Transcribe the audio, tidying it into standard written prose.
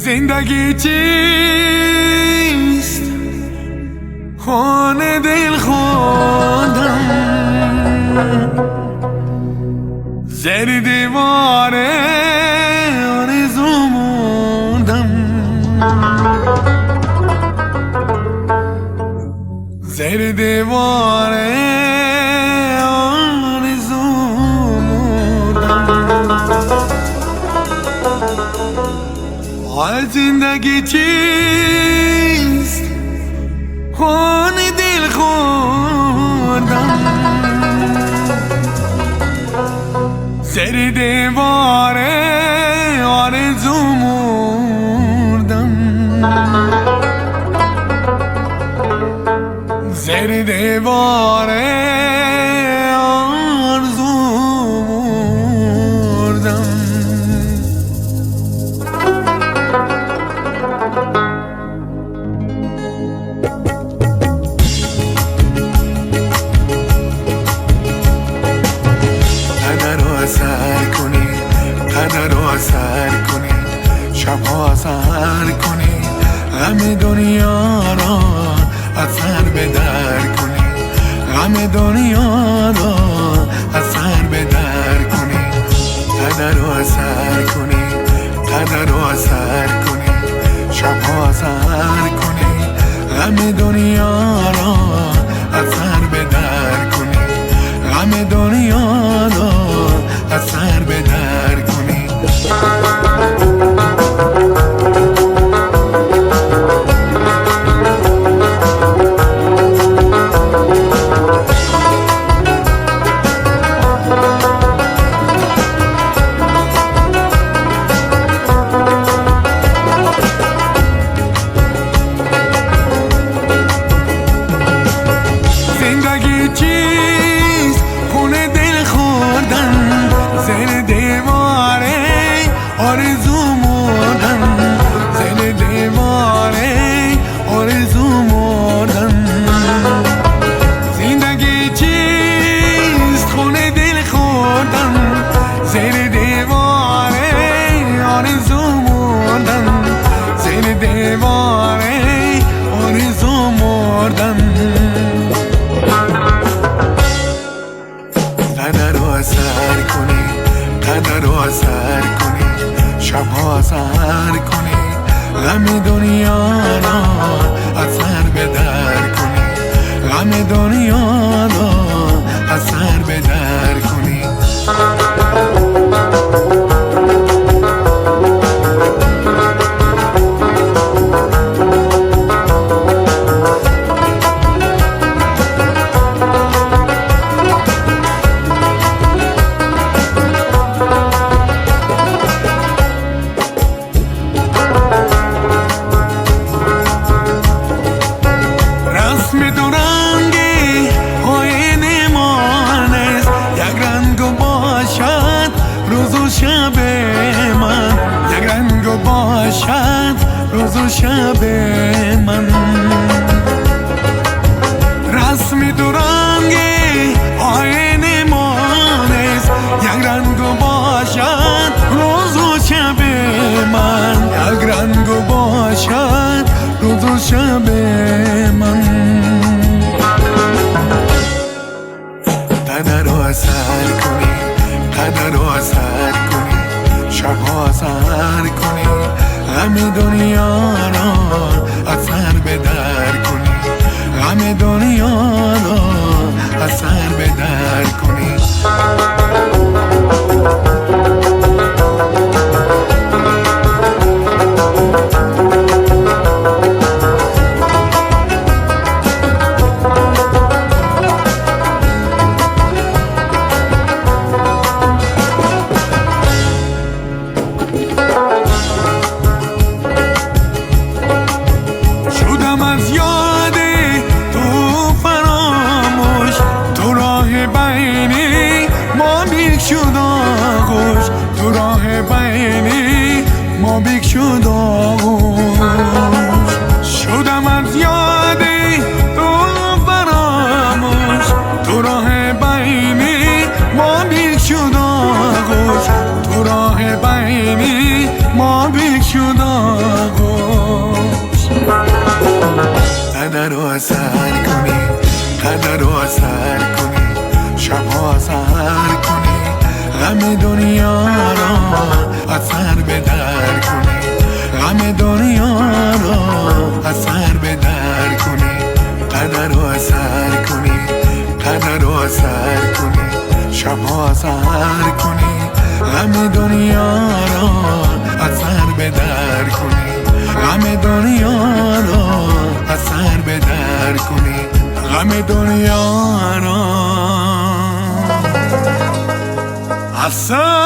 زندگی چیست؟ خانه دل خودم زیر دیواره آرزو موندم، زیر دیواره آرزو موندم. زندگی چیست؟ خانه دل خودم زیر دیواره آرزو موندم، زیر دیواره آرزو موندم. قدر رو سر کنی، شبها سهر کنی، غم دنیا را از سر به در کنی، غم دنیا را از سر به در کنی. قدر رو سر کنی، قدر رو سر کنی، شبها سهر کنی، غم دنیا را از سر به در کنی، غم دنیا را از سر به در کنی. زندگی چیست؟ خونه دل خوردن زیر دیواره آرزو موندم، زیر دیواره آرزو موندم. زندگی چیست؟ خونه دل خوردن زیر دیواره آرزو موندم، زیر دیواره آرزو موندم. قدر رو سر کنی، قدر رو سر کنی، شبها سهر کنی، غم دنیا را از سر به در کنی، غم دنیا را از سر به در کنی. رسم دو رنگی آینه مانست، یک رنگ باشد روز و شب من، یک رنگ باشد روز و شب من. رسم دو رنگی آینه مانست، یک رنگ باشد روز و شب من، یک رنگ باشد روز و شب من. قدر رو سر کنی، قدر رو سر کنی، شبها سهر کنی، غم دنیا را از سر به در کنی، غم دنیا را از سر به در کنی. شدم از یاد تو فراموش، تو راه بینی ما بیک شد آغوش، تو راه بینی ما بیک شد آغوش. شدم از یاد تو فراموش، تو راه بینی ما بیک شد آغوش، تو راه بینی ما بیک شد آغوش. غم دنیا را از سر به در کنی غم دنیا را از سر به در کنی قدر رو اثر کنی قدر رو اثر کنی شبها سحر کنی غم دنیا را از سر به در کنی غم دنیا را از سر به در کنی غم دنیا را از سر